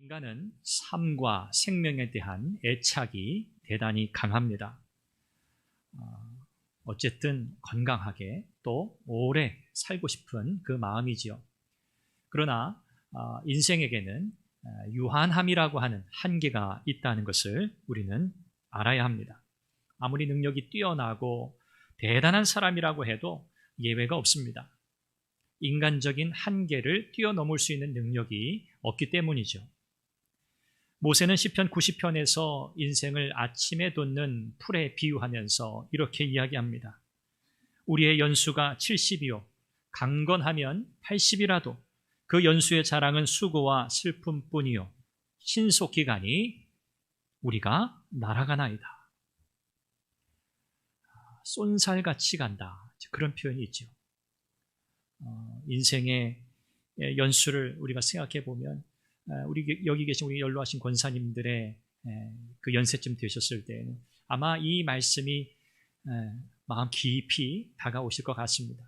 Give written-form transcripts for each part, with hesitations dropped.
인간은 삶과 생명에 대한 애착이 대단히 강합니다. 어쨌든 건강하게 또 오래 살고 싶은 그 마음이지요. 그러나 인생에게는 유한함이라고 하는 한계가 있다는 것을 우리는 알아야 합니다. 아무리 능력이 뛰어나고 대단한 사람이라고 해도 예외가 없습니다. 인간적인 한계를 뛰어넘을 수 있는 능력이 없기 때문이죠. 모세는 시편 90편에서 인생을 아침에 돋는 풀에 비유하면서 이렇게 이야기합니다. 우리의 연수가 70이요 강건하면 80이라도 그 연수의 자랑은 수고와 슬픔뿐이요 신속히 가니 우리가 날아가나이다. 쏜살같이 간다. 그런 표현이 있죠. 인생의 연수를 우리가 생각해 보면 우리 여기 계신 우리 연로하신 권사님들의 그 연세쯤 되셨을 때는 아마 이 말씀이 마음 깊이 다가오실 것 같습니다.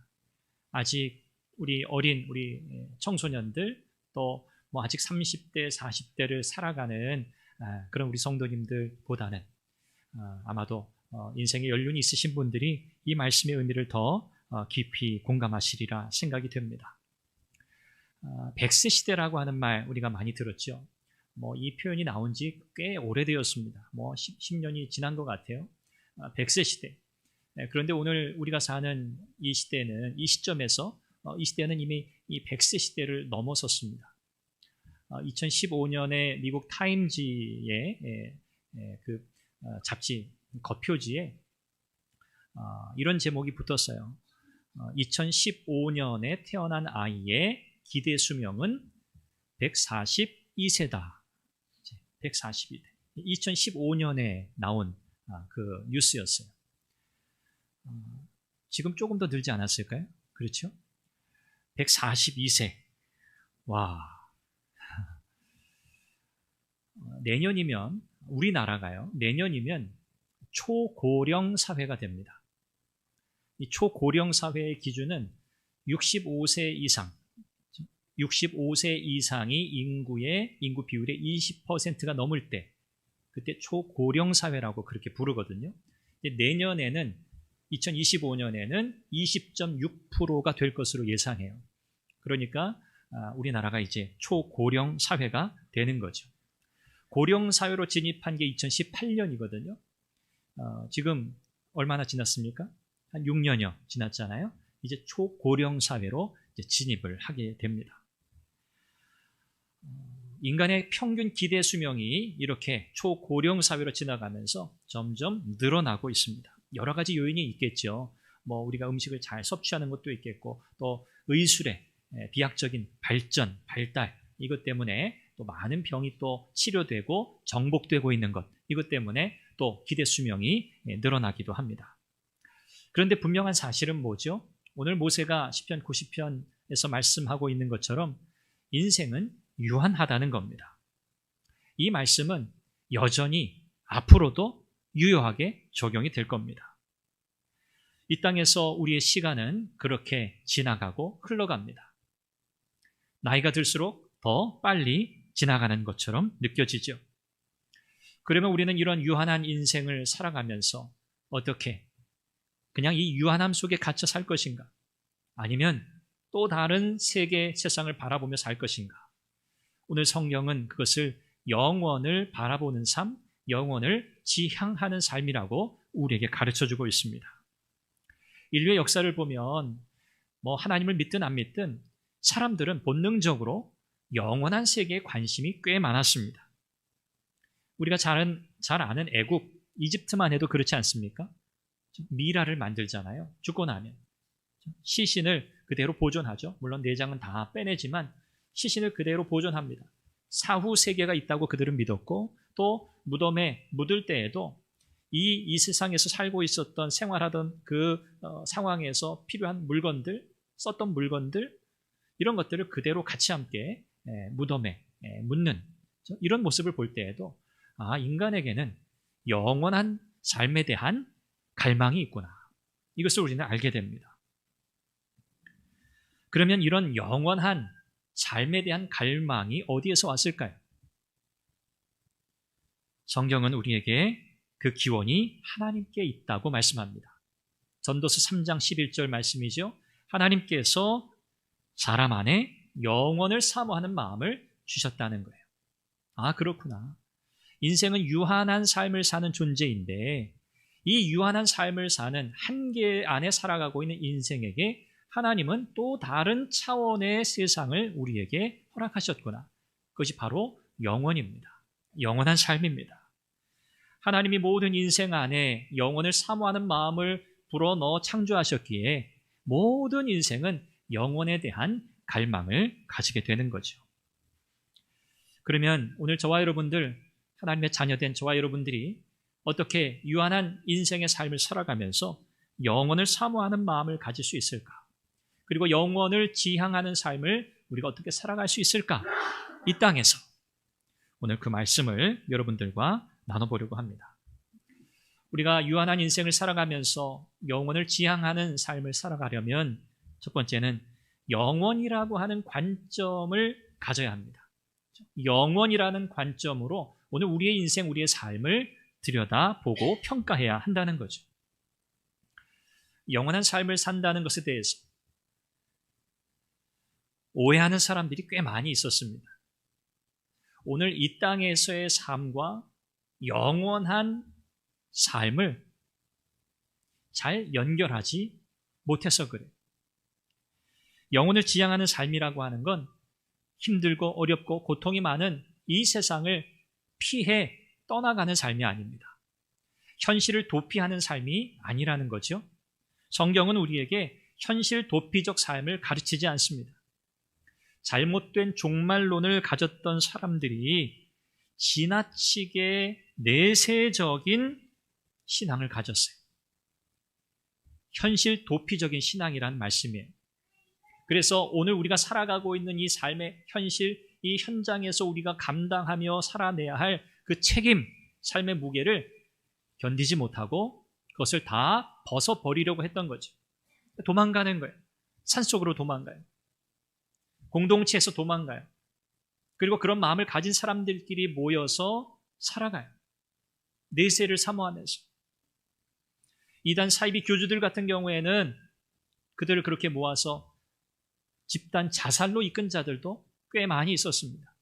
아직 우리 어린 우리 청소년들 또 뭐 아직 30대 40대를 살아가는 그런 우리 성도님들보다는 아마도 인생의 연륜이 있으신 분들이 이 말씀의 의미를 더 깊이 공감하시리라 생각이 됩니다. 100세 시대라고 하는 말 우리가 많이 들었죠. 뭐 이 표현이 나온 지 꽤 오래되었습니다. 뭐 10년이 지난 것 같아요. 100세 시대. 그런데 오늘 우리가 사는 이 시대는 이 시점에서 이 시대는 이미 이 100세 시대를 넘어섰습니다. 2015년에 미국 타임지의 그 잡지 겉표지에 이런 제목이 붙었어요. 2015년에 태어난 아이의 기대 수명은 142세다. 142세. 2015년에 나온 그 뉴스였어요. 지금 조금 더 늘지 않았을까요? 그렇죠? 142세. 와. 내년이면 우리나라가요. 내년이면 초고령 사회가 됩니다. 이 초고령 사회의 기준은 65세 이상, 65세 이상이 인구 비율의 20%가 넘을 때 그때 초고령 사회라고 그렇게 부르거든요. 내년에는 2025년에는 20.6%가 될 것으로 예상해요. 그러니까 우리나라가 이제 초고령 사회가 되는 거죠. 고령 사회로 진입한 게 2018년이거든요. 지금 얼마나 지났습니까? 한 6년여 지났잖아요. 이제 초고령 사회로 이제 진입을 하게 됩니다. 인간의 평균 기대 수명이 이렇게 초고령 사회로 지나가면서 점점 늘어나고 있습니다. 여러 가지 요인이 있겠죠. 뭐 우리가 음식을 잘 섭취하는 것도 있겠고 또 의술의 비약적인 발전, 발달 이것 때문에 또 많은 병이 또 치료되고 정복되고 있는 것 이것 때문에 또 기대 수명이 늘어나기도 합니다. 그런데 분명한 사실은 뭐죠? 오늘 모세가 시편 90편에서 말씀하고 있는 것처럼 인생은 유한하다는 겁니다. 이 말씀은 여전히 앞으로도 유효하게 적용이 될 겁니다. 이 땅에서 우리의 시간은 그렇게 지나가고 흘러갑니다. 나이가 들수록 더 빨리 지나가는 것처럼 느껴지죠. 그러면 우리는 이런 유한한 인생을 살아가면서 어떻게 그냥 이 유한함 속에 갇혀 살 것인가? 아니면 또 다른 세상을 바라보며 살 것인가? 오늘 성경은 그것을 영원을 바라보는 삶, 영원을 지향하는 삶이라고 우리에게 가르쳐주고 있습니다. 인류의 역사를 보면 뭐 하나님을 믿든 안 믿든 사람들은 본능적으로 영원한 세계에 관심이 꽤 많았습니다. 우리가 잘 아는 애굽, 이집트만 해도 그렇지 않습니까? 미라를 만들잖아요. 죽고 나면. 시신을 그대로 보존하죠. 물론 내장은 다 빼내지만 시신을 그대로 보존합니다. 사후 세계가 있다고 그들은 믿었고 또 무덤에 묻을 때에도 이 세상에서 살고 있었던 생활하던 그 상황에서 필요한 물건들, 썼던 물건들 이런 것들을 그대로 같이 함께 무덤에 묻는 이런 모습을 볼 때에도 인간에게는 영원한 삶에 대한 갈망이 있구나. 이것을 우리는 알게 됩니다. 그러면 이런 영원한 삶에 대한 갈망이 어디에서 왔을까요? 성경은 우리에게 그 기원이 하나님께 있다고 말씀합니다. 전도서 3장 11절 말씀이죠. 하나님께서 사람 안에 영원을 사모하는 마음을 주셨다는 거예요. 아, 그렇구나. 인생은 유한한 삶을 사는 존재인데 이 유한한 삶을 사는 한계 안에 살아가고 있는 인생에게 하나님은 또 다른 차원의 세상을 우리에게 허락하셨구나. 그것이 바로 영원입니다. 영원한 삶입니다. 하나님이 모든 인생 안에 영원을 사모하는 마음을 불어넣어 창조하셨기에 모든 인생은 영원에 대한 갈망을 가지게 되는 거죠. 그러면 오늘 저와 여러분들, 하나님의 자녀된 저와 여러분들이 어떻게 유한한 인생의 삶을 살아가면서 영원을 사모하는 마음을 가질 수 있을까? 그리고 영원을 지향하는 삶을 우리가 어떻게 살아갈 수 있을까? 이 땅에서 오늘 그 말씀을 여러분들과 나눠보려고 합니다. 우리가 유한한 인생을 살아가면서 영원을 지향하는 삶을 살아가려면 첫 번째는 영원이라고 하는 관점을 가져야 합니다. 영원이라는 관점으로 오늘 우리의 인생, 우리의 삶을 들여다보고 평가해야 한다는 거죠. 영원한 삶을 산다는 것에 대해서 오해하는 사람들이 꽤 많이 있었습니다. 오늘 이 땅에서의 삶과 영원한 삶을 잘 연결하지 못해서 그래요. 영혼을 지향하는 삶이라고 하는 건 힘들고 어렵고 고통이 많은 이 세상을 피해 떠나가는 삶이 아닙니다. 현실을 도피하는 삶이 아니라는 거죠. 성경은 우리에게 현실 도피적 삶을 가르치지 않습니다. 잘못된 종말론을 가졌던 사람들이 지나치게 내세적인 신앙을 가졌어요. 현실 도피적인 신앙이란 말씀이에요. 그래서 오늘 우리가 살아가고 있는 이 삶의 현실, 이 현장에서 우리가 감당하며 살아내야 할 그 책임, 삶의 무게를 견디지 못하고 그것을 다 벗어버리려고 했던 거죠. 도망가는 거예요. 산속으로 도망가요. 공동체에서 도망가요. 그리고 그런 마음을 가진 사람들끼리 모여서 살아가요. 내세를 사모하면서. 이단 사이비 교주들 같은 경우에는 그들을 그렇게 모아서 집단 자살로 이끈 자들도 꽤 많이 있었습니다.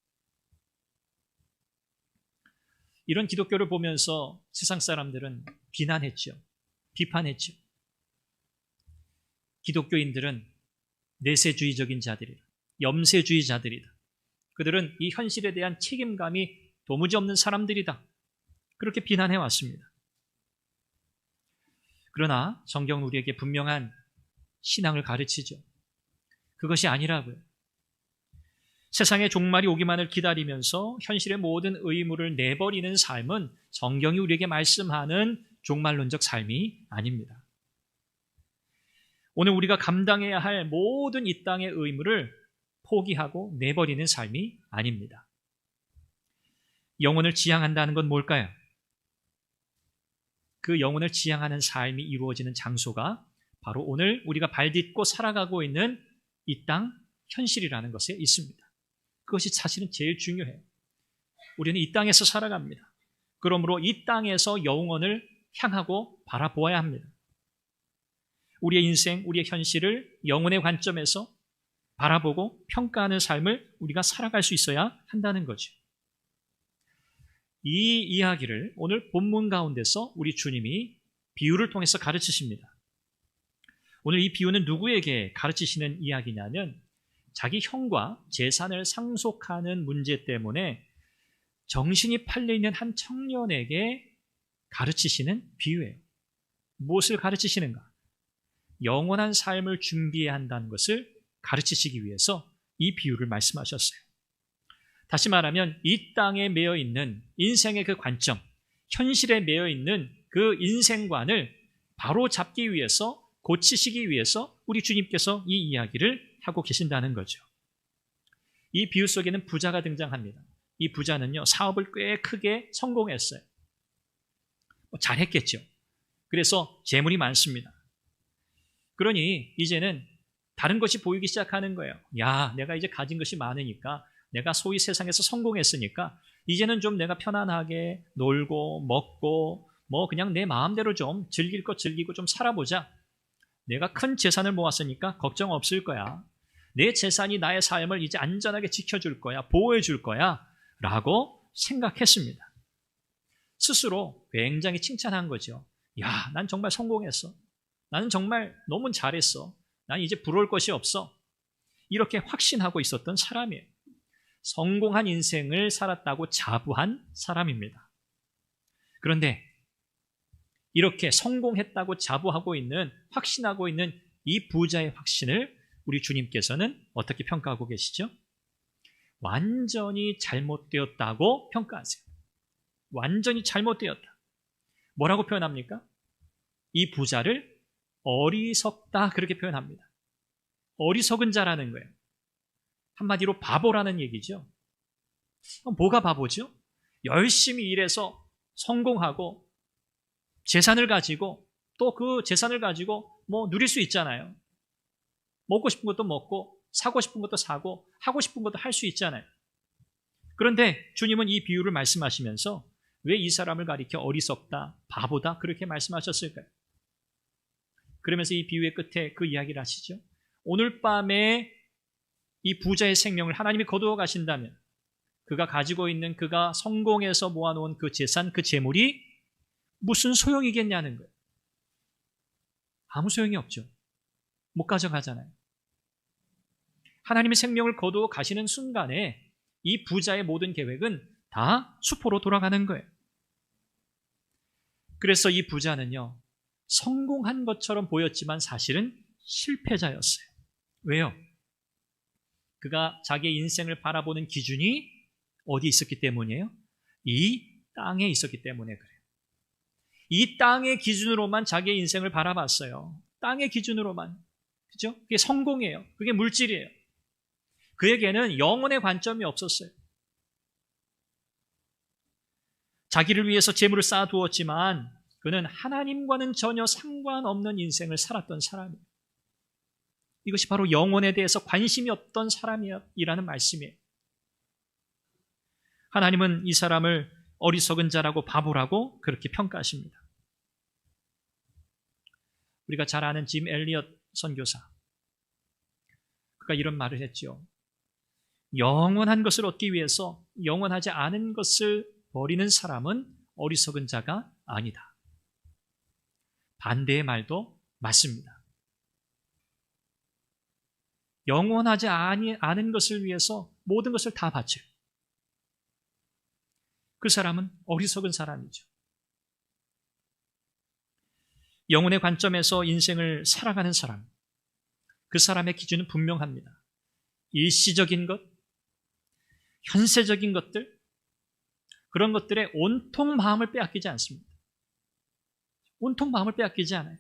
이런 기독교를 보면서 세상 사람들은 비난했죠. 비판했죠. 기독교인들은 내세주의적인 자들이다. 염세주의자들이다. 그들은 이 현실에 대한 책임감이 도무지 없는 사람들이다. 그렇게 비난해 왔습니다. 그러나 성경은 우리에게 분명한 신앙을 가르치죠. 그것이 아니라고요. 세상의 종말이 오기만을 기다리면서 현실의 모든 의무를 내버리는 삶은 성경이 우리에게 말씀하는 종말론적 삶이 아닙니다. 오늘 우리가 감당해야 할 모든 이 땅의 의무를 포기하고 내버리는 삶이 아닙니다. 영혼을 지향한다는 건 뭘까요? 그 영혼을 지향하는 삶이 이루어지는 장소가 바로 오늘 우리가 발딛고 살아가고 있는 이 땅 현실이라는 것에 있습니다. 그것이 사실은 제일 중요해요. 우리는 이 땅에서 살아갑니다. 그러므로 이 땅에서 영혼을 향하고 바라보아야 합니다. 우리의 인생, 우리의 현실을 영혼의 관점에서 바라보고 평가하는 삶을 우리가 살아갈 수 있어야 한다는 거죠. 이 이야기를 오늘 본문 가운데서 우리 주님이 비유를 통해서 가르치십니다. 오늘 이 비유는 누구에게 가르치시는 이야기냐면 자기 형과 재산을 상속하는 문제 때문에 정신이 팔려있는 한 청년에게 가르치시는 비유예요. 무엇을 가르치시는가? 영원한 삶을 준비해야 한다는 것을 가르치시기 위해서 이 비유를 말씀하셨어요. 다시 말하면 이 땅에 매여 있는 인생의 그 관점, 현실에 매여 있는 그 인생관을 바로 잡기 위해서, 고치시기 위해서 우리 주님께서 이 이야기를 하고 계신다는 거죠. 이 비유 속에는 부자가 등장합니다. 이 부자는요, 사업을 꽤 크게 성공했어요. 잘했겠죠. 그래서 재물이 많습니다. 그러니 이제는 다른 것이 보이기 시작하는 거예요. 야, 내가 이제 가진 것이 많으니까 내가 소위 세상에서 성공했으니까 이제는 좀 내가 편안하게 놀고 먹고 뭐 그냥 내 마음대로 좀 즐길 것 즐기고 좀 살아보자. 내가 큰 재산을 모았으니까 걱정 없을 거야. 내 재산이 나의 삶을 이제 안전하게 지켜줄 거야. 보호해 줄 거야. 라고 생각했습니다. 스스로 굉장히 칭찬한 거죠. 야, 난 정말 성공했어. 나는 정말 너무 잘했어. 난 이제 부러울 것이 없어. 이렇게 확신하고 있었던 사람이에요. 성공한 인생을 살았다고 자부한 사람입니다. 그런데 이렇게 성공했다고 자부하고 있는, 확신하고 있는 이 부자의 확신을 우리 주님께서는 어떻게 평가하고 계시죠? 완전히 잘못되었다고 평가하세요. 완전히 잘못되었다. 뭐라고 표현합니까? 이 부자를 어리석다 그렇게 표현합니다. 어리석은 자라는 거예요. 한마디로 바보라는 얘기죠. 뭐가 바보죠? 열심히 일해서 성공하고 재산을 가지고 또 그 재산을 가지고 뭐 누릴 수 있잖아요. 먹고 싶은 것도 먹고 사고 싶은 것도 사고 하고 싶은 것도 할 수 있잖아요. 그런데 주님은 이 비유를 말씀하시면서 왜 이 사람을 가리켜 어리석다, 바보다 그렇게 말씀하셨을까요? 그러면서 이 비유의 끝에 그 이야기를 하시죠. 오늘 밤에 이 부자의 생명을 하나님이 거두어 가신다면 그가 가지고 있는 그가 성공해서 모아놓은 그 재산, 그 재물이 무슨 소용이겠냐는 거예요. 아무 소용이 없죠. 못 가져가잖아요. 하나님의 생명을 거두어 가시는 순간에 이 부자의 모든 계획은 다 수포로 돌아가는 거예요. 그래서 이 부자는요, 성공한 것처럼 보였지만 사실은 실패자였어요. 왜요? 그가 자기의 인생을 바라보는 기준이 어디 있었기 때문이에요? 이 땅에 있었기 때문에 그래요. 이 땅의 기준으로만 자기의 인생을 바라봤어요. 땅의 기준으로만. 그죠? 그게 성공이에요. 그게 물질이에요. 그에게는 영혼의 관점이 없었어요. 자기를 위해서 재물을 쌓아두었지만 그는 하나님과는 전혀 상관없는 인생을 살았던 사람이에요. 이것이 바로 영혼에 대해서 관심이 없던 사람이라는 말씀이에요. 하나님은 이 사람을 어리석은 자라고 바보라고 그렇게 평가하십니다. 우리가 잘 아는 짐 엘리엇 선교사, 그가 이런 말을 했죠. 영원한 것을 얻기 위해서 영원하지 않은 것을 버리는 사람은 어리석은 자가 아니다. 반대의 말도 맞습니다. 영원하지 않은 것을 위해서 모든 것을 다 바쳐요. 그 사람은 어리석은 사람이죠. 영혼의 관점에서 인생을 살아가는 사람, 그 사람의 기준은 분명합니다. 일시적인 것, 현세적인 것들, 그런 것들에 온통 마음을 빼앗기지 않습니다. 온통 마음을 빼앗기지 않아요.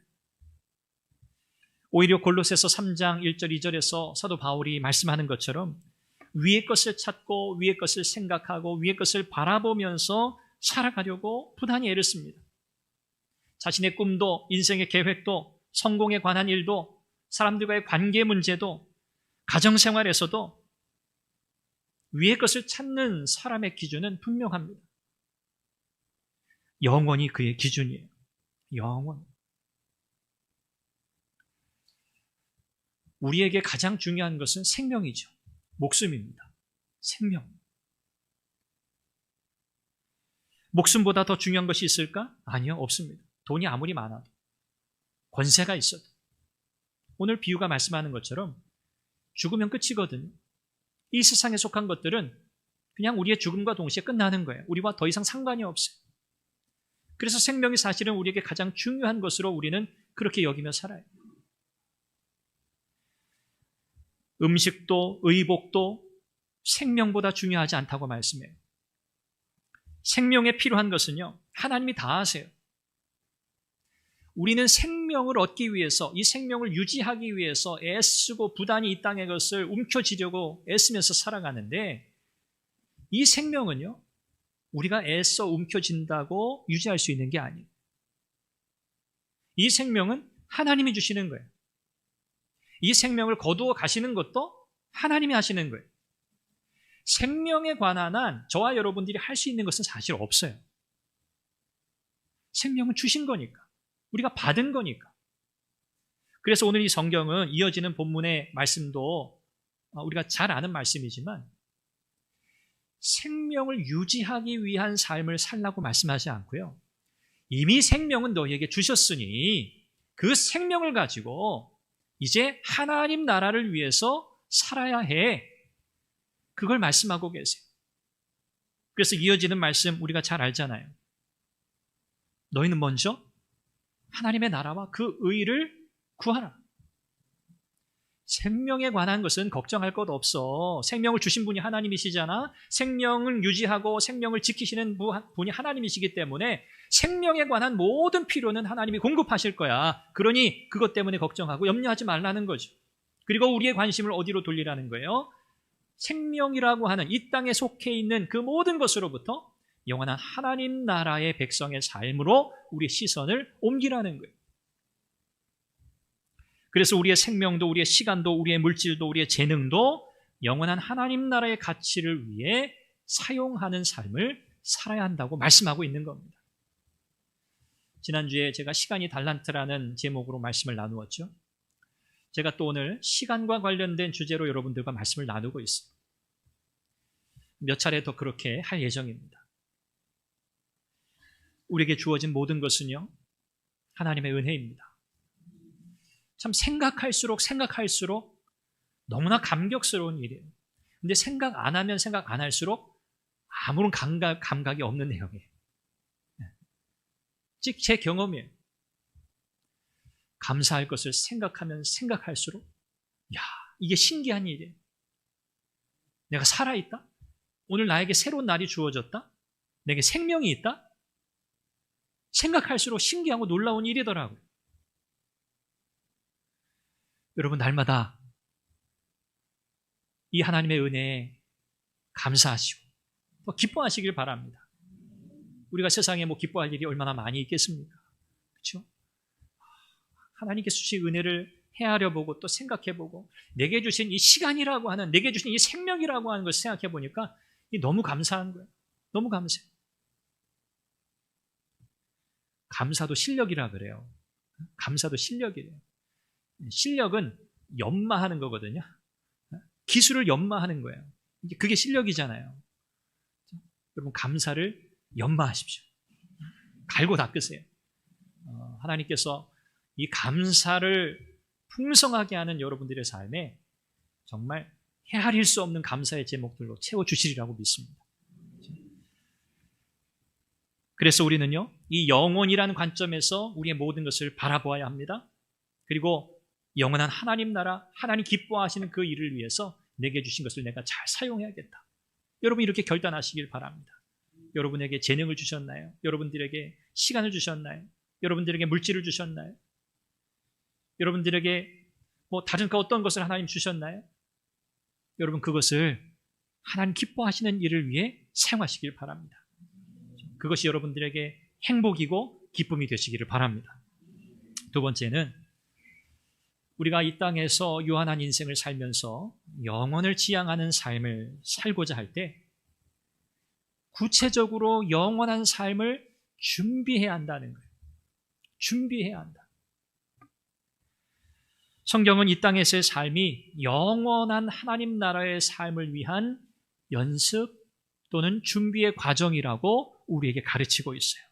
오히려 골로새서 3장 1절 2절에서 사도 바울이 말씀하는 것처럼 위의 것을 찾고 위의 것을 생각하고 위의 것을 바라보면서 살아가려고 부단히 애를 씁니다. 자신의 꿈도 인생의 계획도 성공에 관한 일도 사람들과의 관계 문제도 가정생활에서도 위의 것을 찾는 사람의 기준은 분명합니다. 영원히 그의 기준이에요. 영원. 우리에게 가장 중요한 것은 생명이죠. 목숨입니다. 생명. 목숨보다 더 중요한 것이 있을까? 아니요, 없습니다. 돈이 아무리 많아도, 권세가 있어도. 오늘 비유가 말씀하는 것처럼 죽으면 끝이거든요. 이 세상에 속한 것들은 그냥 우리의 죽음과 동시에 끝나는 거예요. 우리와 더 이상 상관이 없어요. 그래서 생명이 사실은 우리에게 가장 중요한 것으로 우리는 그렇게 여기며 살아요. 음식도 의복도 생명보다 중요하지 않다고 말씀해요. 생명에 필요한 것은요, 하나님이 다 아세요. 우리는 생명을 얻기 위해서, 이 생명을 유지하기 위해서 애쓰고 부단히 이 땅의 것을 움켜쥐려고 애쓰면서 살아가는데, 이 생명은요, 우리가 애써 움켜쥔다고 유지할 수 있는 게 아니에요. 이 생명은 하나님이 주시는 거예요. 이 생명을 거두어 가시는 것도 하나님이 하시는 거예요. 생명에 관한 한 저와 여러분들이 할 수 있는 것은 사실 없어요. 생명은 주신 거니까. 우리가 받은 거니까. 그래서 오늘 이 성경은 이어지는 본문의 말씀도 우리가 잘 아는 말씀이지만 생명을 유지하기 위한 삶을 살라고 말씀하지 않고요. 이미 생명은 너희에게 주셨으니 그 생명을 가지고 이제 하나님 나라를 위해서 살아야 해. 그걸 말씀하고 계세요. 그래서 이어지는 말씀 우리가 잘 알잖아요. 너희는 먼저 하나님의 나라와 그 의를 구하라. 생명에 관한 것은 걱정할 것 없어. 생명을 주신 분이 하나님이시잖아. 생명을 유지하고 생명을 지키시는 분이 하나님이시기 때문에 생명에 관한 모든 필요는 하나님이 공급하실 거야. 그러니 그것 때문에 걱정하고 염려하지 말라는 거죠. 그리고 우리의 관심을 어디로 돌리라는 거예요? 생명이라고 하는 이 땅에 속해 있는 그 모든 것으로부터 영원한 하나님 나라의 백성의 삶으로 우리의 시선을 옮기라는 거예요. 그래서 우리의 생명도 우리의 시간도 우리의 물질도 우리의 재능도 영원한 하나님 나라의 가치를 위해 사용하는 삶을 살아야 한다고 말씀하고 있는 겁니다. 지난주에 제가 시간이 달란트라는 제목으로 말씀을 나누었죠. 제가 또 오늘 시간과 관련된 주제로 여러분들과 말씀을 나누고 있어요. 몇 차례 더 그렇게 할 예정입니다. 우리에게 주어진 모든 것은요, 하나님의 은혜입니다. 참 생각할수록 너무나 감격스러운 일이에요. 근데 생각 안 하면 생각 안 할수록 아무런 감각이 없는 내용이에요. 즉 제 경험이에요. 감사할 것을 생각하면 생각할수록 야, 이게 신기한 일이에요. 내가 살아있다? 오늘 나에게 새로운 날이 주어졌다? 내게 생명이 있다? 생각할수록 신기하고 놀라운 일이더라고요. 여러분 날마다 이 하나님의 은혜에 감사하시고 또 기뻐하시길 바랍니다. 우리가 세상에 기뻐할 일이 얼마나 많이 있겠습니까? 그렇죠? 하나님께서 주신 은혜를 헤아려 보고 또 생각해 보고 내게 주신 이 시간이라고 하는 내게 주신 이 생명이라고 하는 것을 생각해 보니까 너무 감사한 거예요. 너무 감사해요. 감사도 실력이라 그래요. 감사도 실력이래요. 실력은 연마하는 거거든요. 기술을 연마하는 거예요. 그게 실력이잖아요. 여러분 감사를 연마하십시오. 갈고 닦으세요. 하나님께서 이 감사를 풍성하게 하는 여러분들의 삶에 정말 헤아릴 수 없는 감사의 제목들로 채워주시리라고 믿습니다. 그래서 우리는요, 이 영혼이라는 관점에서 우리의 모든 것을 바라보아야 합니다. 그리고 영원한 하나님 나라, 하나님 기뻐하시는 그 일을 위해서 내게 주신 것을 내가 잘 사용해야겠다. 여러분 이렇게 결단하시길 바랍니다. 여러분에게 재능을 주셨나요? 여러분들에게 시간을 주셨나요? 여러분들에게 물질을 주셨나요? 여러분들에게 다른 어떤 것을 하나님 주셨나요? 여러분 그것을 하나님 기뻐하시는 일을 위해 사용하시길 바랍니다. 그것이 여러분들에게 행복이고 기쁨이 되시기를 바랍니다. 두 번째는 우리가 이 땅에서 유한한 인생을 살면서 영원을 지향하는 삶을 살고자 할 때 구체적으로 영원한 삶을 준비해야 한다는 거예요. 준비해야 한다. 성경은 이 땅에서의 삶이 영원한 하나님 나라의 삶을 위한 연습 또는 준비의 과정이라고 우리에게 가르치고 있어요.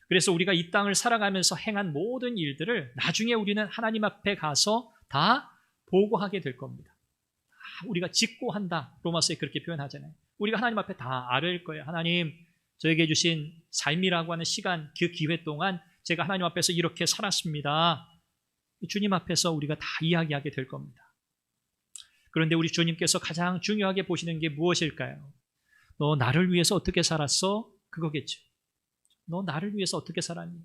그래서 우리가 이 땅을 살아가면서 행한 모든 일들을 나중에 우리는 하나님 앞에 가서 다 보고하게 될 겁니다. 우리가 직고한다. 로마서에 그렇게 표현하잖아요. 우리가 하나님 앞에 다 아뢰일 거예요. 하나님, 저에게 주신 삶이라고 하는 시간, 그 기회 동안 제가 하나님 앞에서 이렇게 살았습니다. 주님 앞에서 우리가 다 이야기하게 될 겁니다. 그런데 우리 주님께서 가장 중요하게 보시는 게 무엇일까요? 너 나를 위해서 어떻게 살았어? 그거겠죠. 너 나를 위해서 어떻게 살았니?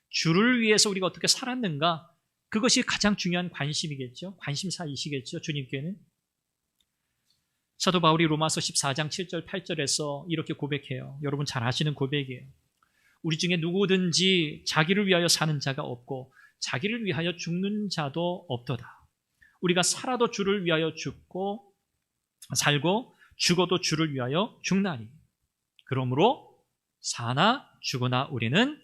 주를 위해서 우리가 어떻게 살았는가? 그것이 가장 중요한 관심이겠죠. 관심사이시겠죠. 주님께는. 사도 바울이 로마서 14장 7절 8절에서 이렇게 고백해요. 여러분 잘 아시는 고백이에요. 우리 중에 누구든지 자기를 위하여 사는 자가 없고 자기를 위하여 죽는 자도 없도다. 우리가 살아도 주를 위하여 죽고 살고 죽어도 주를 위하여 죽나니. 그러므로 사나 죽으나 우리는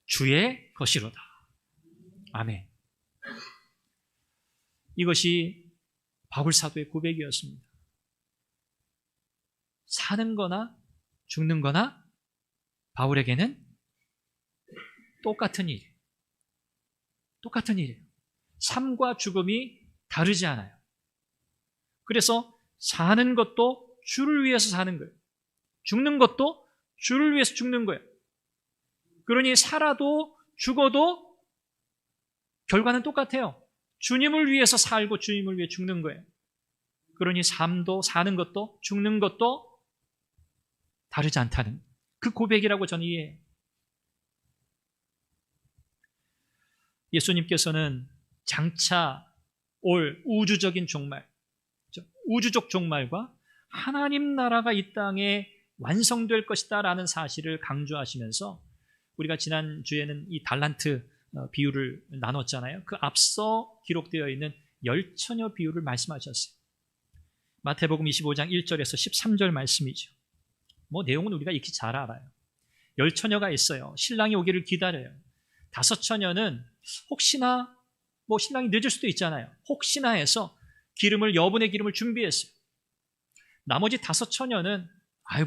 주의 것이로다. 아멘. 이것이 바울 사도의 고백이었습니다. 사는 거나 죽는 거나 바울에게는 똑같은 일이에요. 똑같은 일이에요. 삶과 죽음이 다르지 않아요. 그래서 사는 것도 주를 위해서 사는 거예요. 죽는 것도 주를 위해서 죽는 거예요. 그러니 살아도 죽어도 결과는 똑같아요. 주님을 위해서 살고 주님을 위해 죽는 거예요. 그러니 삶도 사는 것도 죽는 것도 다르지 않다는 그 고백이라고 저는 이해해요. 예수님께서는 장차 올 우주적인 종말, 우주적 종말과 하나님 나라가 이 땅에 완성될 것이다 라는 사실을 강조하시면서 우리가 지난주에는 이 달란트 비유를 나눴잖아요. 그 앞서 기록되어 있는 열처녀 비유를 말씀하셨어요. 마태복음 25장 1절에서 13절 말씀이죠. 내용은 우리가 익히 잘 알아요. 열처녀가 있어요. 신랑이 오기를 기다려요. 다섯 처녀는 혹시나 신랑이 늦을 수도 있잖아요. 혹시나 해서 여분의 기름을 준비했어요. 나머지 다섯 처녀는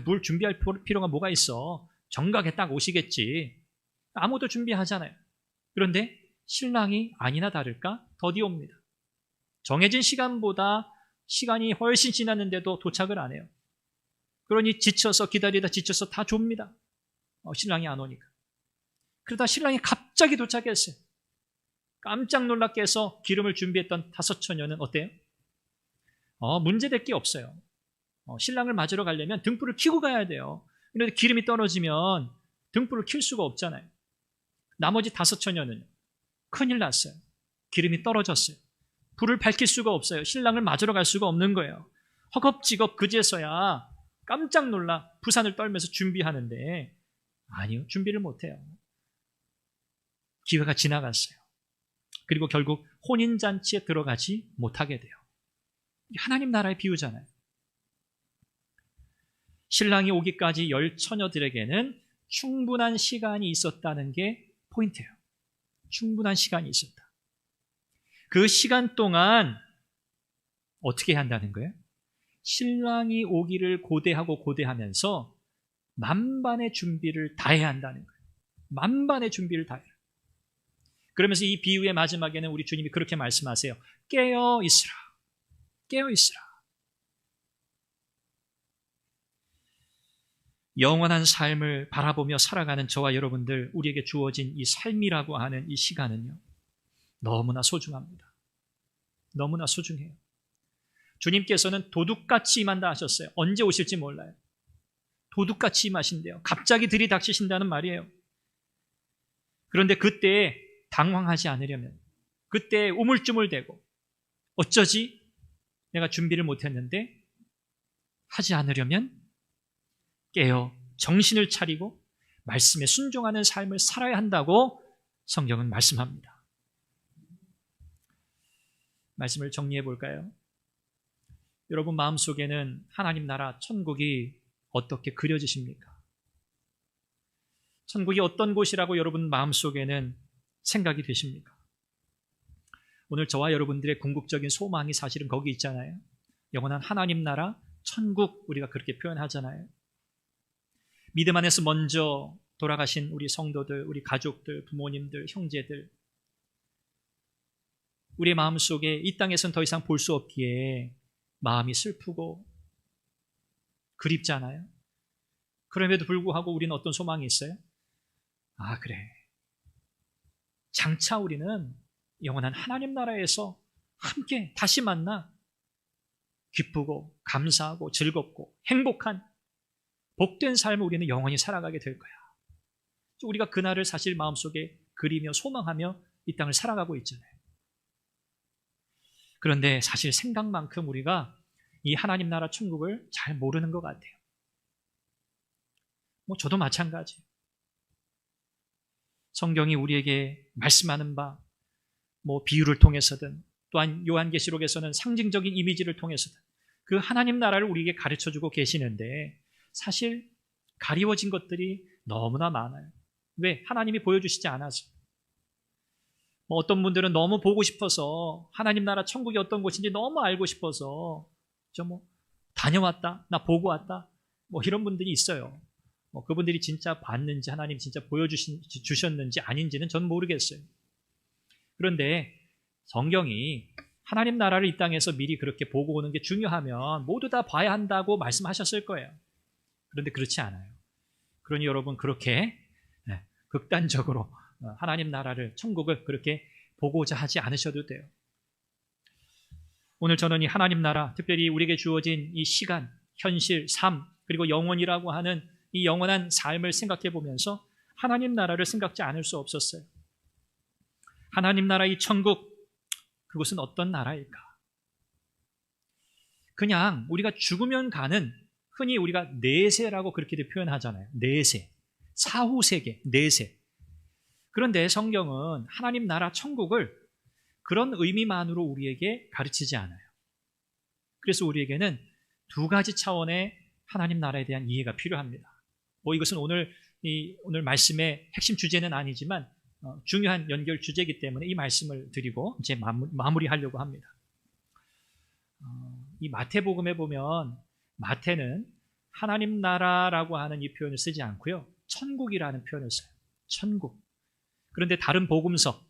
뭘 준비할 필요가 뭐가 있어. 정각에 딱 오시겠지. 아무도 준비하잖아요. 그런데 신랑이 아니나 다를까 더디 옵니다. 정해진 시간보다 시간이 훨씬 지났는데도 도착을 안 해요. 그러니 기다리다 지쳐서 다 좁니다. 신랑이 안 오니까. 그러다 신랑이 갑자기 도착했어요. 깜짝 놀랍게 해서 기름을 준비했던 다섯 처녀는 어때요? 문제될 게 없어요. 신랑을 맞으러 가려면 등불을 켜고 가야 돼요. 그런데 기름이 떨어지면 등불을 켤 수가 없잖아요. 나머지 다섯 처녀는 큰일 났어요. 기름이 떨어졌어요. 불을 밝힐 수가 없어요. 신랑을 맞으러 갈 수가 없는 거예요. 허겁지겁 그제서야 깜짝 놀라 부산을 떨면서 준비하는데 아니요, 준비를 못해요. 기회가 지나갔어요. 그리고 결국 혼인잔치에 들어가지 못하게 돼요. 하나님 나라의 비유잖아요. 신랑이 오기까지 열 처녀들에게는 충분한 시간이 있었다는 게 포인트예요. 충분한 시간이 있었다. 그 시간 동안 어떻게 해야 한다는 거예요? 신랑이 오기를 고대하면서 만반의 준비를 다 해야 한다는 거예요. 만반의 준비를 다 해요. 그러면서 이 비유의 마지막에는 우리 주님이 그렇게 말씀하세요. 깨어 있으라. 깨어 있으라. 영원한 삶을 바라보며 살아가는 저와 여러분들, 우리에게 주어진 이 삶이라고 하는 이 시간은요, 너무나 소중합니다. 너무나 소중해요. 주님께서는 도둑같이 임한다 하셨어요. 언제 오실지 몰라요. 도둑같이 임하신대요. 갑자기 들이닥치신다는 말이에요. 그런데 그때 당황하지 않으려면, 그때 우물쭈물대고 어쩌지? 내가 준비를 못했는데 하지 않으려면 깨어 정신을 차리고 말씀에 순종하는 삶을 살아야 한다고 성경은 말씀합니다. 말씀을 정리해 볼까요? 여러분 마음속에는 하나님 나라 천국이 어떻게 그려지십니까? 천국이 어떤 곳이라고 여러분 마음속에는 생각이 되십니까? 오늘 저와 여러분들의 궁극적인 소망이 사실은 거기 있잖아요. 영원한 하나님 나라, 천국, 우리가 그렇게 표현하잖아요. 믿음 안에서 먼저 돌아가신 우리 성도들, 우리 가족들, 부모님들, 형제들, 우리의 마음속에 이 땅에서는 더 이상 볼 수 없기에 마음이 슬프고 그립잖아요. 그럼에도 불구하고 우리는 어떤 소망이 있어요? 그래. 장차 우리는 영원한 하나님 나라에서 함께 다시 만나 기쁘고 감사하고 즐겁고 행복한 복된 삶을 우리는 영원히 살아가게 될 거야. 우리가 그날을 사실 마음속에 그리며 소망하며 이 땅을 살아가고 있잖아요. 그런데 사실 생각만큼 우리가 이 하나님 나라 천국을 잘 모르는 것 같아요. 저도 마찬가지. 성경이 우리에게 말씀하는 바, 비유를 통해서든 또한 요한계시록에서는 상징적인 이미지를 통해서든 그 하나님 나라를 우리에게 가르쳐주고 계시는데 사실 가리워진 것들이 너무나 많아요. 왜? 하나님이 보여주시지 않아서. 어떤 분들은 너무 보고 싶어서 하나님 나라 천국이 어떤 곳인지 너무 알고 싶어서 다녀왔다, 나 보고 왔다, 이런 분들이 있어요. 그분들이 진짜 봤는지 하나님 진짜 보여주셨는지 아닌지는 전 모르겠어요. 그런데 성경이 하나님 나라를 이 땅에서 미리 그렇게 보고 오는 게 중요하면 모두 다 봐야 한다고 말씀하셨을 거예요. 그런데 그렇지 않아요. 그러니 여러분 그렇게 극단적으로 하나님 나라를, 천국을 그렇게 보고자 하지 않으셔도 돼요. 오늘 저는 이 하나님 나라, 특별히 우리에게 주어진 이 시간, 현실, 삶, 그리고 영원이라고 하는 이 영원한 삶을 생각해 보면서 하나님 나라를 생각지 않을 수 없었어요. 하나님 나라 이 천국, 그것은 어떤 나라일까? 그냥 우리가 죽으면 가는, 흔히 우리가 내세라고 그렇게도 표현하잖아요. 내세, 사후세계, 내세. 그런데 성경은 하나님 나라 천국을 그런 의미만으로 우리에게 가르치지 않아요. 그래서 우리에게는 두 가지 차원의 하나님 나라에 대한 이해가 필요합니다. 이것은 오늘 말씀의 핵심 주제는 아니지만 중요한 연결 주제이기 때문에 이 말씀을 드리고 이제 마무리하려고 합니다. 이 마태복음에 보면 마태는 하나님 나라라고 하는 이 표현을 쓰지 않고요, 천국이라는 표현을 써요. 천국. 그런데 다른 복음서에서는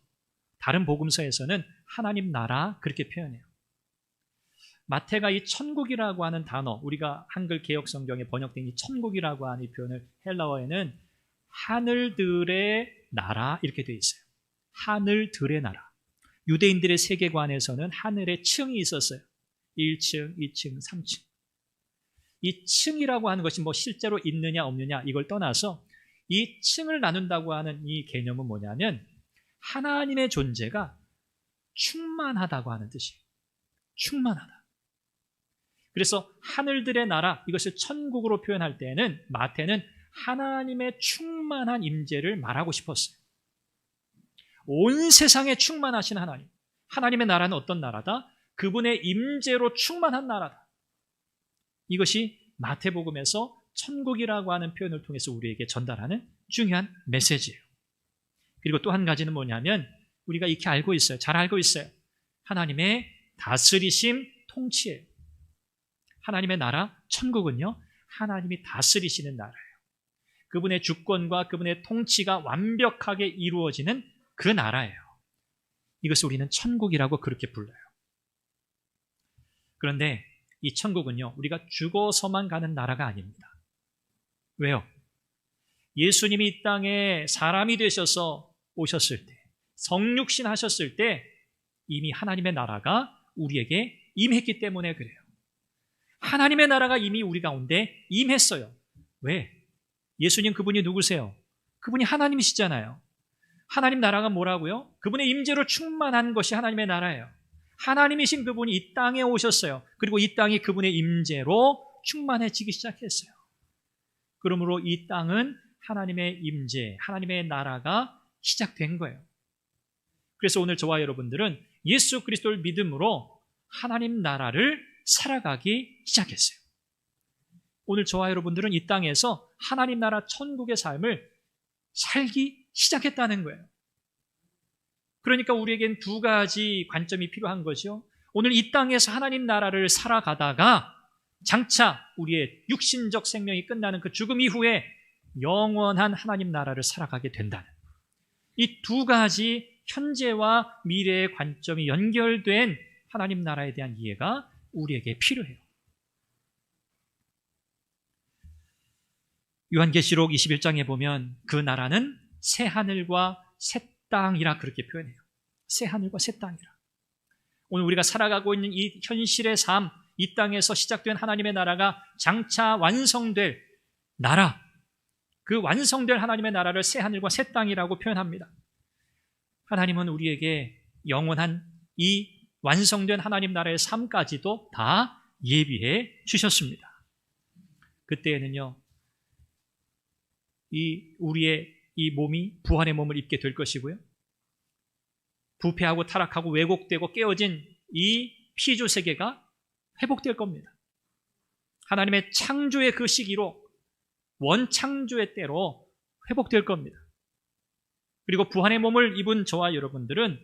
하나님 나라 그렇게 표현해요. 마태가 이 천국이라고 하는 단어, 우리가 한글 개역 성경에 번역된 이 천국이라고 하는 이 표현을 헬라어에는 하늘들의 나라 이렇게 되어 있어요. 하늘들의 나라. 유대인들의 세계관에서는 하늘에 층이 있었어요. 1층, 2층, 3층. 이 층이라고 하는 것이 실제로 있느냐 없느냐 이걸 떠나서 이 층을 나눈다고 하는 이 개념은 뭐냐면 하나님의 존재가 충만하다고 하는 뜻이에요. 충만하다. 그래서 하늘들의 나라, 이것을 천국으로 표현할 때에는 마태는 하나님의 충만한 임재를 말하고 싶었어요. 온 세상에 충만하신 하나님. 하나님의 나라는 어떤 나라다? 그분의 임재로 충만한 나라다. 이것이 마태복음에서 천국이라고 하는 표현을 통해서 우리에게 전달하는 중요한 메시지예요. 그리고 또 한 가지는 뭐냐면 우리가 익히 알고 있어요. 잘 알고 있어요. 하나님의 다스리심, 통치예요. 하나님의 나라, 천국은요, 하나님이 다스리시는 나라예요. 그분의 주권과 그분의 통치가 완벽하게 이루어지는 그 나라예요. 이것을 우리는 천국이라고 그렇게 불러요. 그런데 이 천국은요, 우리가 죽어서만 가는 나라가 아닙니다. 왜요? 예수님이 이 땅에 사람이 되셔서 오셨을 때, 성육신 하셨을 때 이미 하나님의 나라가 우리에게 임했기 때문에 그래요. 하나님의 나라가 이미 우리 가운데 임했어요. 왜? 예수님 그분이 누구세요? 그분이 하나님이시잖아요. 하나님 나라가 뭐라고요? 그분의 임재로 충만한 것이 하나님의 나라예요. 하나님이신 그분이 이 땅에 오셨어요. 그리고 이 땅이 그분의 임재로 충만해지기 시작했어요. 그러므로 이 땅은 하나님의 임재, 하나님의 나라가 시작된 거예요. 그래서 오늘 저와 여러분들은 예수 그리스도를 믿음으로 하나님 나라를 살아가기 시작했어요. 오늘 저와 여러분들은 이 땅에서 하나님 나라 천국의 삶을 살기 시작했다는 거예요. 그러니까 우리에겐 두 가지 관점이 필요한 거죠. 오늘 이 땅에서 하나님 나라를 살아가다가 장차 우리의 육신적 생명이 끝나는 그 죽음 이후에 영원한 하나님 나라를 살아가게 된다는, 이 두 가지 현재와 미래의 관점이 연결된 하나님 나라에 대한 이해가 우리에게 필요해요. 요한계시록 21장에 보면 그 나라는 새 하늘과 새 땅이라 그렇게 표현해요. 새 하늘과 새 땅이라. 오늘 우리가 살아가고 있는 이 현실의 삶, 이 땅에서 시작된 하나님의 나라가 장차 완성될 나라, 그 완성될 하나님의 나라를 새 하늘과 새 땅이라고 표현합니다. 하나님은 우리에게 영원한 이 완성된 하나님 나라의 삶까지도 다 예비해 주셨습니다. 그때에는요, 우리의 이 몸이 부활의 몸을 입게 될 것이고요, 부패하고 타락하고 왜곡되고 깨어진 이 피조 세계가 회복될 겁니다. 하나님의 창조의 그 시기로 원창조의 때로 회복될 겁니다. 그리고 부활의 몸을 입은 저와 여러분들은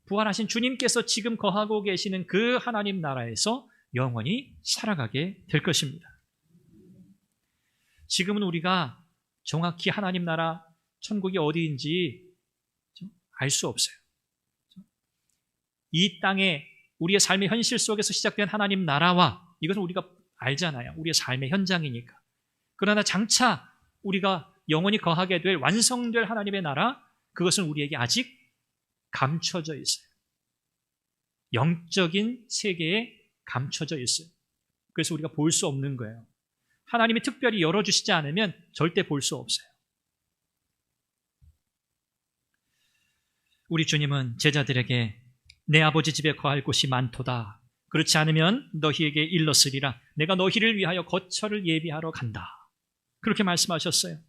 부활하신 주님께서 지금 거하고 계시는 그 하나님 나라에서 영원히 살아가게 될 것입니다. 지금은 우리가 정확히 하나님 나라 천국이 어디인지 알 수 없어요. 이 땅에 우리의 삶의 현실 속에서 시작된 하나님 나라와 이것은 우리가 알잖아요. 우리의 삶의 현장이니까. 그러나 장차 우리가 영원히 거하게 될 완성될 하나님의 나라, 그것은 우리에게 아직 감춰져 있어요. 영적인 세계에 감춰져 있어요. 그래서 우리가 볼 수 없는 거예요. 하나님이 특별히 열어주시지 않으면 절대 볼 수 없어요. 우리 주님은 제자들에게 내 아버지 집에 거할 곳이 많도다. 그렇지 않으면 너희에게 일렀으리라. 내가 너희를 위하여 거처를 예비하러 간다. 그렇게 말씀하셨어요.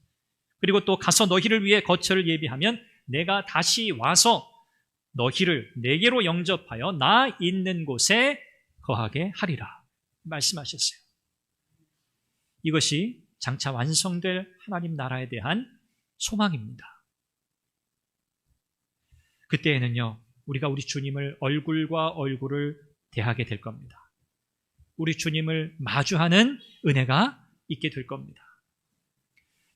그리고 또 가서 너희를 위해 거처를 예비하면 내가 다시 와서 너희를 내게로 영접하여 나 있는 곳에 거하게 하리라 말씀하셨어요. 이것이 장차 완성될 하나님 나라에 대한 소망입니다. 그때에는요, 우리가 우리 주님을 얼굴과 얼굴을 대하게 될 겁니다. 우리 주님을 마주하는 은혜가 있게 될 겁니다.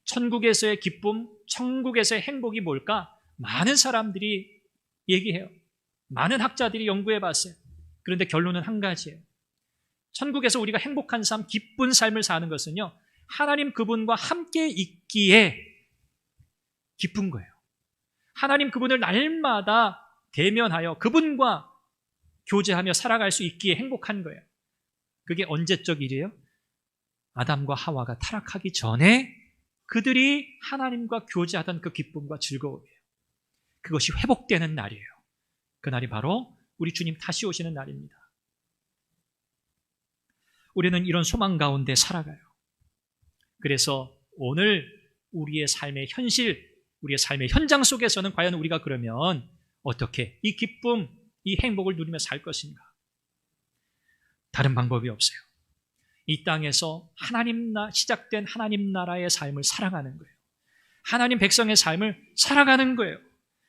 천국에서의 기쁨, 천국에서의 행복이 뭘까? 많은 사람들이 얘기해요. 많은 학자들이 연구해 봤어요. 그런데 결론은 한 가지예요. 천국에서 우리가 행복한 삶, 기쁜 삶을 사는 것은요, 하나님 그분과 함께 있기에 기쁜 거예요. 하나님 그분을 날마다 대면하여 그분과 교제하며 살아갈 수 있기에 행복한 거예요. 그게 언제적 일이에요? 아담과 하와가 타락하기 전에 그들이 하나님과 교제하던 그 기쁨과 즐거움이에요. 그것이 회복되는 날이에요. 그날이 바로 우리 주님 다시 오시는 날입니다. 우리는 이런 소망 가운데 살아가요. 그래서 오늘 우리의 삶의 현실, 우리의 삶의 현장 속에서는 과연 우리가 그러면 어떻게 이 기쁨, 이 행복을 누리며 살 것인가? 다른 방법이 없어요. 이 땅에서 시작된 하나님 나라의 삶을 살아가는 거예요. 하나님 백성의 삶을 살아가는 거예요.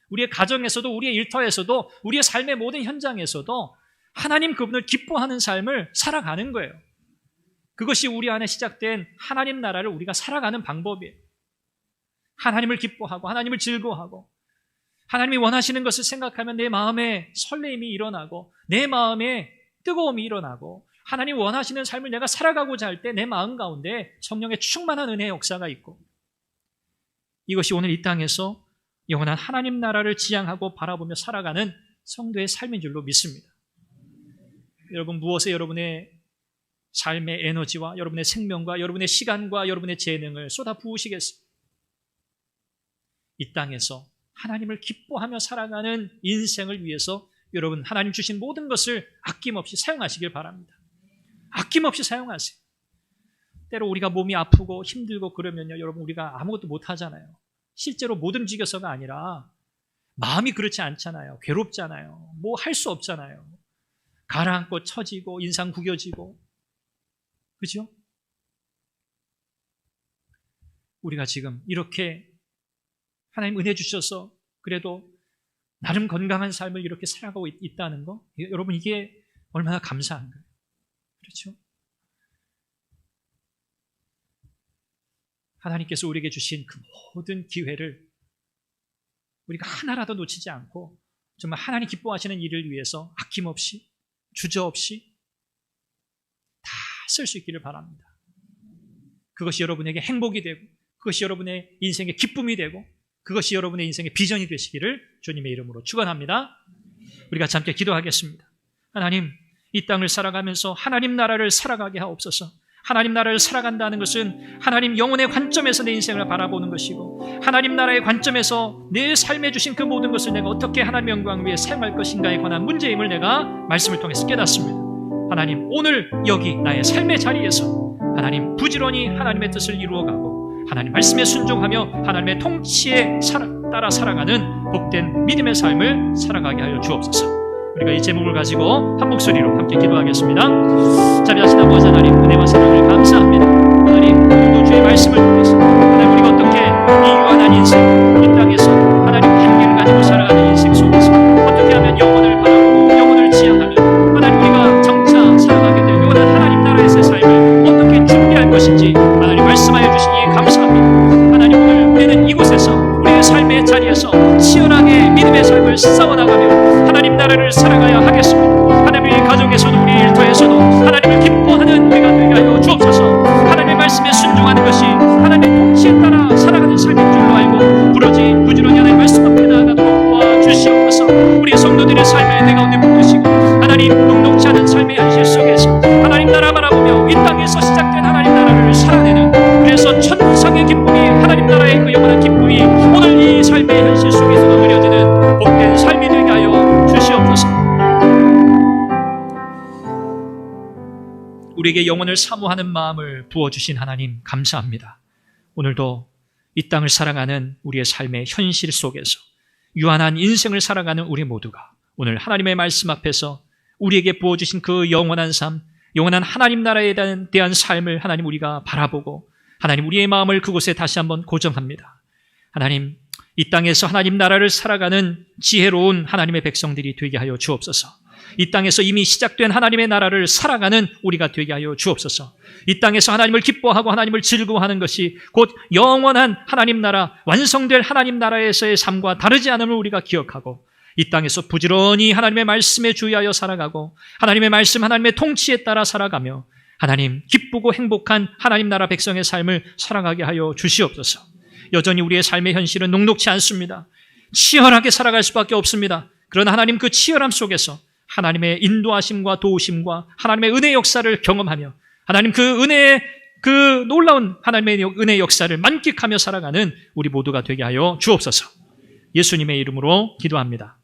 우리의 가정에서도, 우리의 일터에서도, 우리의 삶의 모든 현장에서도 하나님 그분을 기뻐하는 삶을 살아가는 거예요. 그것이 우리 안에 시작된 하나님 나라를 우리가 살아가는 방법이에요. 하나님을 기뻐하고 하나님을 즐거워하고 하나님이 원하시는 것을 생각하면 내 마음에 설레임이 일어나고 내 마음에 뜨거움이 일어나고 하나님 원하시는 삶을 내가 살아가고자 할 때 내 마음 가운데 성령의 충만한 은혜의 역사가 있고, 이것이 오늘 이 땅에서 영원한 하나님 나라를 지향하고 바라보며 살아가는 성도의 삶인 줄로 믿습니다. 여러분, 무엇에 여러분의 삶의 에너지와 여러분의 생명과 여러분의 시간과 여러분의 재능을 쏟아 부으시겠어요? 이 땅에서 하나님을 기뻐하며 살아가는 인생을 위해서 여러분, 하나님 주신 모든 것을 아낌없이 사용하시길 바랍니다. 아낌없이 사용하세요. 때로 우리가 몸이 아프고 힘들고 그러면요, 여러분, 우리가 아무것도 못 하잖아요. 실제로 못 움직여서가 아니라 마음이 그렇지 않잖아요. 괴롭잖아요. 뭐 할 수 없잖아요. 가라앉고 처지고 인상 구겨지고, 그죠? 우리가 지금 이렇게 하나님 은혜 주셔서 그래도 나름 건강한 삶을 이렇게 살아가고 있다는 거, 여러분, 이게 얼마나 감사한 거예요. 그렇죠? 하나님께서 우리에게 주신 그 모든 기회를 우리가 하나라도 놓치지 않고 정말 하나님 기뻐하시는 일을 위해서 아낌없이, 주저없이 다 쓸 수 있기를 바랍니다. 그것이 여러분에게 행복이 되고, 그것이 여러분의 인생의 기쁨이 되고, 그것이 여러분의 인생의 비전이 되시기를 주님의 이름으로 축원합니다. 우리가 함께 기도하겠습니다. 하나님, 이 땅을 살아가면서 하나님 나라를 살아가게 하옵소서. 하나님 나라를 살아간다는 것은 하나님 영혼의 관점에서 내 인생을 바라보는 것이고, 하나님 나라의 관점에서 내 삶에 주신 그 모든 것을 내가 어떻게 하나님 영광 위에 사용할 것인가에 관한 문제임을 내가 말씀을 통해서 깨닫습니다. 하나님, 오늘 여기 나의 삶의 자리에서 하나님 부지런히 하나님의 뜻을 이루어가고 하나님 말씀에 순종하며 하나님의 통치에 따라 살아가는 복된 믿음의 삶을 살아가게 하여 주옵소서. 우리가 이 제목을 가지고 한 목소리로 함께 기도하겠습니다. 자비하신 아버지 하나님, 은혜와 사랑을 감사합니다. 우리에게 영혼을 사모하는 마음을 부어주신 하나님 감사합니다. 오늘도 이 땅을 살아가는 우리의 삶의 현실 속에서 유한한 인생을 살아가는 우리 모두가 오늘 하나님의 말씀 앞에서 우리에게 부어주신 그 영원한 삶, 영원한 하나님 나라에 대한 삶을 하나님 우리가 바라보고 하나님 우리의 마음을 그곳에 다시 한번 고정합니다. 하나님 이 땅에서 하나님 나라를 살아가는 지혜로운 하나님의 백성들이 되게 하여 주옵소서. 이 땅에서 이미 시작된 하나님의 나라를 살아가는 우리가 되게 하여 주옵소서. 이 땅에서 하나님을 기뻐하고 하나님을 즐거워하는 것이 곧 영원한 하나님 나라, 완성될 하나님 나라에서의 삶과 다르지 않음을 우리가 기억하고 이 땅에서 부지런히 하나님의 말씀에 주의하여 살아가고 하나님의 말씀, 하나님의 통치에 따라 살아가며 하나님 기쁘고 행복한 하나님 나라 백성의 삶을 살아가게 하여 주시옵소서. 여전히 우리의 삶의 현실은 녹록지 않습니다. 치열하게 살아갈 수밖에 없습니다. 그러나 하나님 그 치열함 속에서 하나님의 인도하심과 도우심과 하나님의 은혜 역사를 경험하며 하나님 그 은혜의 그 놀라운 하나님의 은혜 역사를 만끽하며 살아가는 우리 모두가 되게 하여 주옵소서. 예수님의 이름으로 기도합니다.